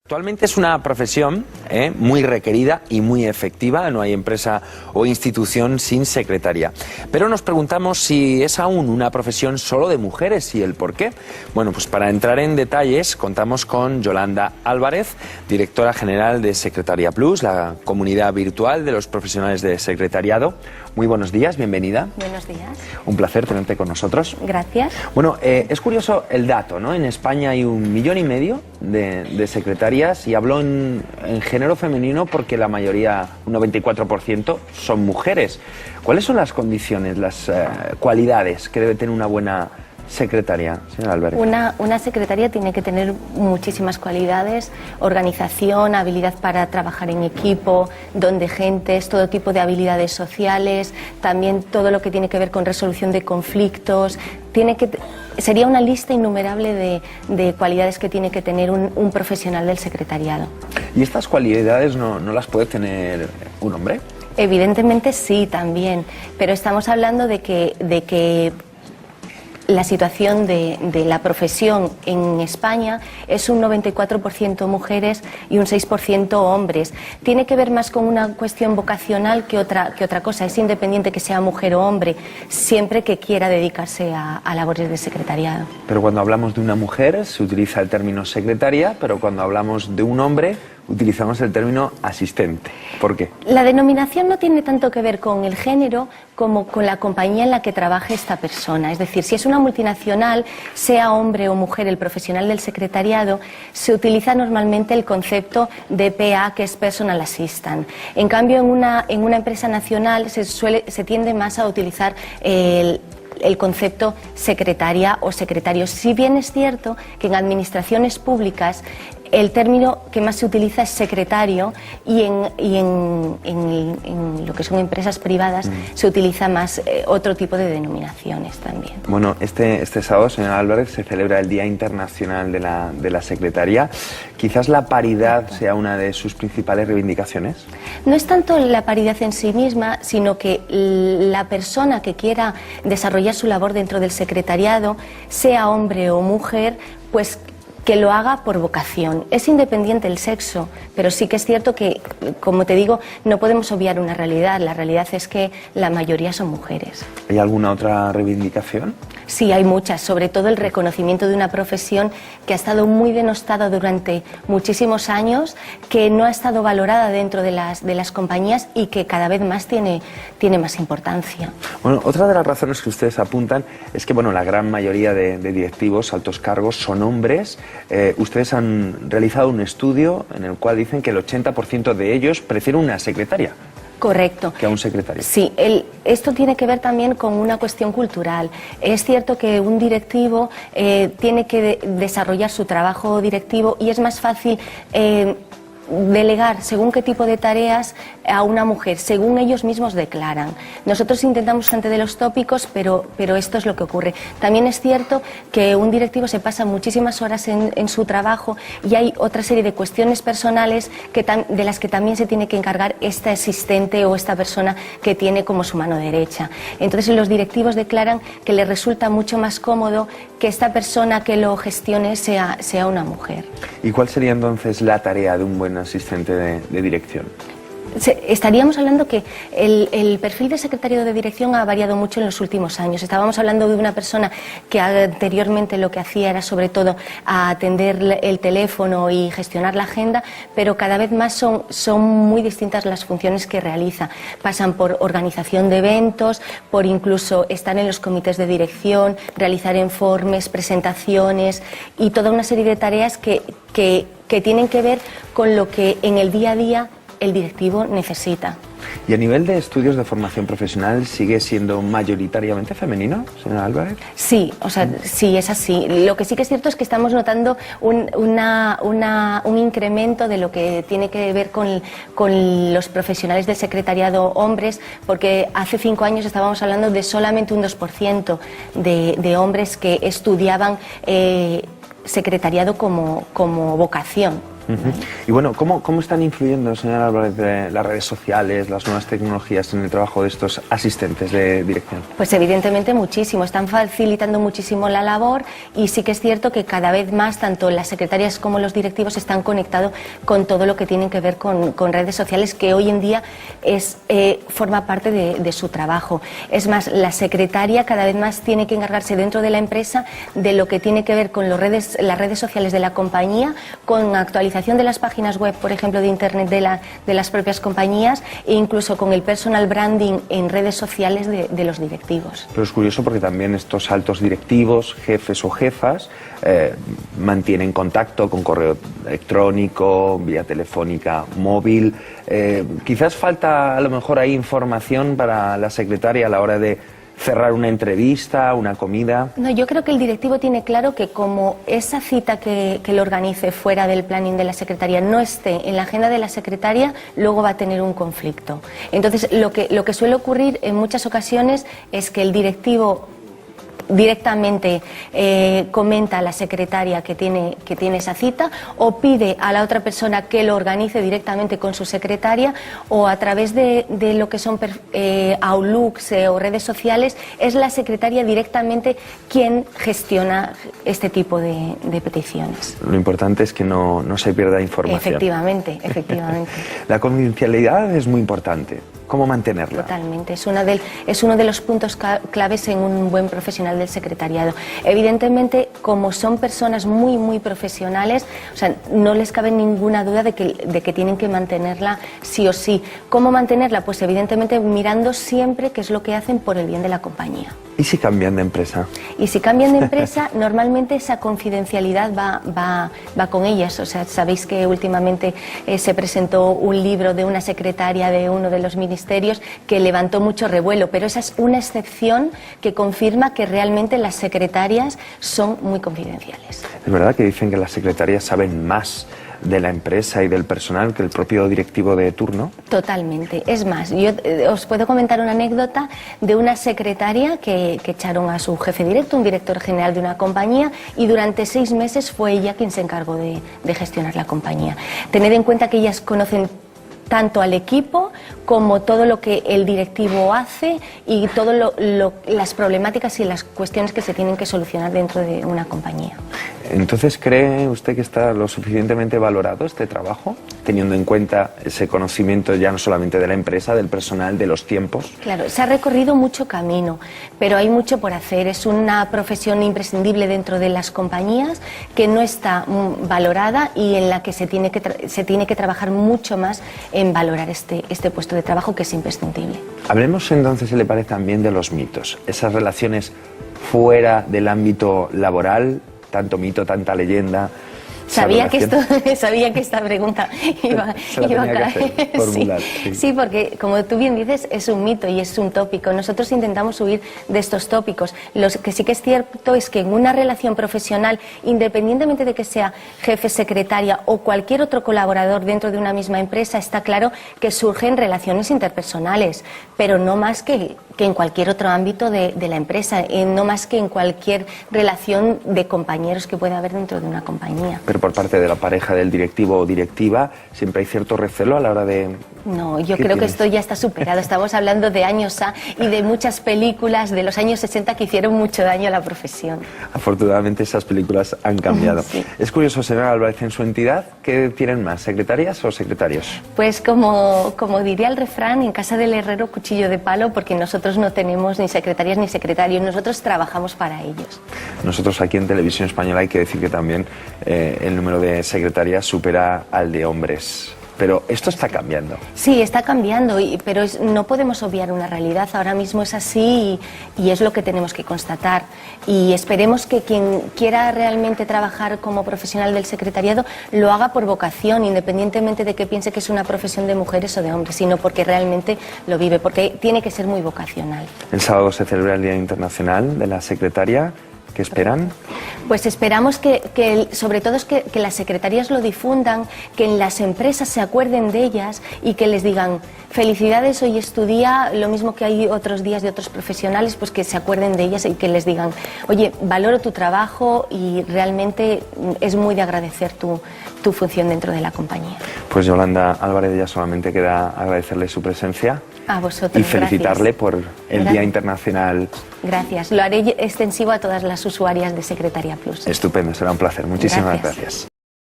Actualmente es una profesión muy requerida y muy efectiva, no hay empresa o institución sin secretaria. Pero nos preguntamos si es aún una profesión solo de mujeres y el por qué. Bueno, pues para entrar en detalles contamos con Yolanda Álvarez, directora general de Secretaria Plus, la comunidad virtual de los profesionales de secretariado. Muy buenos días, bienvenida. Buenos días. Un placer tenerte con nosotros. Gracias. Bueno, es curioso el dato, ¿no? En España hay 1,5 millones de secretarias y hablo en género femenino porque la mayoría, un 94%, son mujeres. ¿Cuáles son las condiciones, las cualidades que debe tener una buena secretaria, señora Álvarez? Una secretaria tiene que tener muchísimas cualidades: organización, habilidad para trabajar en equipo, don de gentes, todo tipo de habilidades sociales, también todo lo que tiene que ver con resolución de conflictos. Sería una lista innumerable de cualidades que tiene que tener un profesional del secretariado. ¿Y estas cualidades no las puede tener un hombre? Evidentemente sí, también, pero estamos hablando de que la situación de la profesión en España es un 94% mujeres y un 6% hombres. Tiene que ver más con una cuestión vocacional que otra cosa. Es independiente que sea mujer o hombre, siempre que quiera dedicarse a labores de secretariado. Pero cuando hablamos de una mujer se utiliza el término secretaria, pero cuando hablamos de un hombre utilizamos el término asistente. ¿Por qué? La denominación no tiene tanto que ver con el género como con la compañía en la que trabaje esta persona. Es decir, si es una multinacional, sea hombre o mujer, el profesional del secretariado, se utiliza normalmente el concepto de PA, que es Personal Assistant. En cambio, en una empresa nacional se tiende más a utilizar el concepto secretaria o secretario. Si bien es cierto que en administraciones públicas el término que más se utiliza es secretario y en lo que son empresas privadas se utiliza más otro tipo de denominaciones también. Bueno, este sábado, señora Álvarez, se celebra el Día Internacional de la Secretaria. Quizás la paridad sea una de sus principales reivindicaciones. No es tanto la paridad en sí misma, sino que la persona que quiera desarrollar su labor dentro del secretariado, sea hombre o mujer, pues que lo haga por vocación. Es independiente el sexo, pero sí que es cierto que, como te digo, no podemos obviar una realidad. La realidad es que la mayoría son mujeres. ¿Hay alguna otra reivindicación? Sí, hay muchas, sobre todo el reconocimiento de una profesión que ha estado muy denostada durante muchísimos años, que no ha estado valorada dentro de las compañías y que cada vez más tiene más importancia. Bueno, otra de las razones que ustedes apuntan es que la gran mayoría de directivos, altos cargos, son hombres. Ustedes han realizado un estudio en el cual dicen que el 80% de ellos prefieren una secretaria. Correcto. Que a un secretario. Sí, esto tiene que ver también con una cuestión cultural. Es cierto que un directivo tiene que desarrollar su trabajo directivo y es más fácil delegar según qué tipo de tareas a una mujer, según ellos mismos declaran. Nosotros intentamos frente de los tópicos, pero esto es lo que ocurre. También es cierto que un directivo se pasa muchísimas horas en su trabajo y hay otra serie de cuestiones personales de las que también se tiene que encargar este asistente o esta persona que tiene como su mano derecha. Entonces los directivos declaran que les resulta mucho más cómodo que esta persona que lo gestione sea una mujer. ¿Y cuál sería entonces la tarea de un buen asistente de dirección? Estaríamos hablando que el perfil de secretario de dirección ha variado mucho en los últimos años. Estábamos hablando de una persona que anteriormente lo que hacía era sobre todo atender el teléfono y gestionar la agenda, pero cada vez más son muy distintas las funciones que realiza. Pasan por organización de eventos, por incluso estar en los comités de dirección, realizar informes, presentaciones y toda una serie de tareas que tienen que ver con lo que en el día a día el directivo necesita. ¿Y a nivel de estudios de formación profesional sigue siendo mayoritariamente femenino, señora Álvarez? Sí, sí, es así. Lo que sí que es cierto es que estamos notando un incremento de lo que tiene que ver con los profesionales del secretariado hombres, porque hace 5 años estábamos hablando de solamente un 2% de hombres que estudiaban secretariado como vocación. Y bueno, ¿cómo están influyendo, señora Álvarez, las redes sociales, las nuevas tecnologías en el trabajo de estos asistentes de dirección? Pues evidentemente muchísimo, están facilitando muchísimo la labor y sí que es cierto que cada vez más tanto las secretarias como los directivos están conectados con todo lo que tienen que ver con redes sociales, que hoy en día forma parte de su trabajo. Es más, la secretaria cada vez más tiene que encargarse dentro de la empresa de lo que tiene que ver con las redes sociales de la compañía, con actualización de las páginas web, por ejemplo, de Internet de las propias compañías e incluso con el personal branding en redes sociales de los directivos. Pero es curioso porque también estos altos directivos, jefes o jefas, mantienen contacto con correo electrónico, vía telefónica, móvil. Quizás falta a lo mejor ahí información para la secretaria a la hora de cerrar una entrevista, una comida. No, yo creo que el directivo tiene claro que como esa cita que lo organice fuera del planning de la secretaria no esté en la agenda de la secretaria, luego va a tener un conflicto. Entonces, lo que suele ocurrir en muchas ocasiones es que el directivo directamente comenta a la secretaria que tiene esa cita o pide a la otra persona que lo organice directamente con su secretaria o a través de lo que son Outlooks o redes sociales es la secretaria directamente quien gestiona este tipo de peticiones. Lo importante es que no se pierda información. Efectivamente. La confidencialidad es muy importante. ¿Cómo mantenerla? Totalmente, es uno de los puntos claves en un buen profesional del secretariado. Evidentemente, como son personas muy profesionales, o sea, no les cabe ninguna duda de que tienen que mantenerla sí o sí. ¿Cómo mantenerla? Pues evidentemente mirando siempre qué es lo que hacen por el bien de la compañía. ¿Y si cambian de empresa? Y si cambian de empresa, normalmente esa confidencialidad va con ellas. O sea, sabéis que últimamente se presentó un libro de una secretaria de uno de los ministerios que levantó mucho revuelo, pero esa es una excepción que confirma que realmente las secretarias son muy confidenciales. ¿Es verdad que dicen que las secretarias saben más de la empresa y del personal que el propio directivo de turno? Totalmente. Es más, yo os puedo comentar una anécdota de una secretaria que echaron a su jefe directo, un director general de una compañía, y durante 6 meses fue ella quien se encargó de gestionar la compañía. Tened en cuenta que ellas conocen tanto al equipo como todo lo que el directivo hace y todas las problemáticas y las cuestiones que se tienen que solucionar dentro de una compañía. Entonces, ¿cree usted que está lo suficientemente valorado este trabajo, teniendo en cuenta ese conocimiento ya no solamente de la empresa, del personal, de los tiempos? Claro, se ha recorrido mucho camino, pero hay mucho por hacer. Es una profesión imprescindible dentro de las compañías que no está valorada y en la que se tiene que trabajar mucho más en valorar este puesto de trabajo que es imprescindible. Hablemos entonces, si le parece, también de los mitos, esas relaciones fuera del ámbito laboral, tanto mito, tanta leyenda. Sabía que esta pregunta iba a caer. Formular, sí, porque como tú bien dices, es un mito y es un tópico. Nosotros intentamos huir de estos tópicos. Lo que sí que es cierto es que en una relación profesional, independientemente de que sea jefe, secretaria o cualquier otro colaborador dentro de una misma empresa, está claro que surgen relaciones interpersonales, pero no más que en cualquier otro ámbito de la empresa, no más que en cualquier relación de compañeros que pueda haber dentro de una compañía. Pero por parte de la pareja del directivo o directiva, siempre hay cierto recelo a la hora de... No, yo creo que esto ya está superado. Estamos hablando de años A y de muchas películas de los años 60 que hicieron mucho daño a la profesión. Afortunadamente esas películas han cambiado. Sí. Es curioso, señora Álvarez, en su entidad, ¿qué tienen más, secretarias o secretarios? Pues como diría el refrán, en casa del herrero cuchillo de palo, porque nosotros no tenemos ni secretarias ni secretarios, nosotros trabajamos para ellos. Nosotros aquí en Televisión Española hay que decir que también el número de secretarias supera al de hombres. Pero esto está cambiando. Sí, está cambiando, pero no podemos obviar una realidad. Ahora mismo es así y es lo que tenemos que constatar. Y esperemos que quien quiera realmente trabajar como profesional del secretariado lo haga por vocación, independientemente de que piense que es una profesión de mujeres o de hombres, sino porque realmente lo vive, porque tiene que ser muy vocacional. El sábado se celebra el Día Internacional de la Secretaria. ¿Qué esperan? Pues esperamos sobre todo es que las secretarías lo difundan, que en las empresas se acuerden de ellas y que les digan felicidades, hoy es tu día, lo mismo que hay otros días de otros profesionales, pues que se acuerden de ellas y que les digan, oye, valoro tu trabajo y realmente es muy de agradecer tu función dentro de la compañía. Pues Yolanda Álvarez, ya solamente queda agradecerle su presencia. A vosotros, y felicitarle gracias. por el Día Internacional. Gracias, lo haré extensivo a todas las usuarias de Secretaría Plus. Estupendo, será un placer. Muchísimas gracias.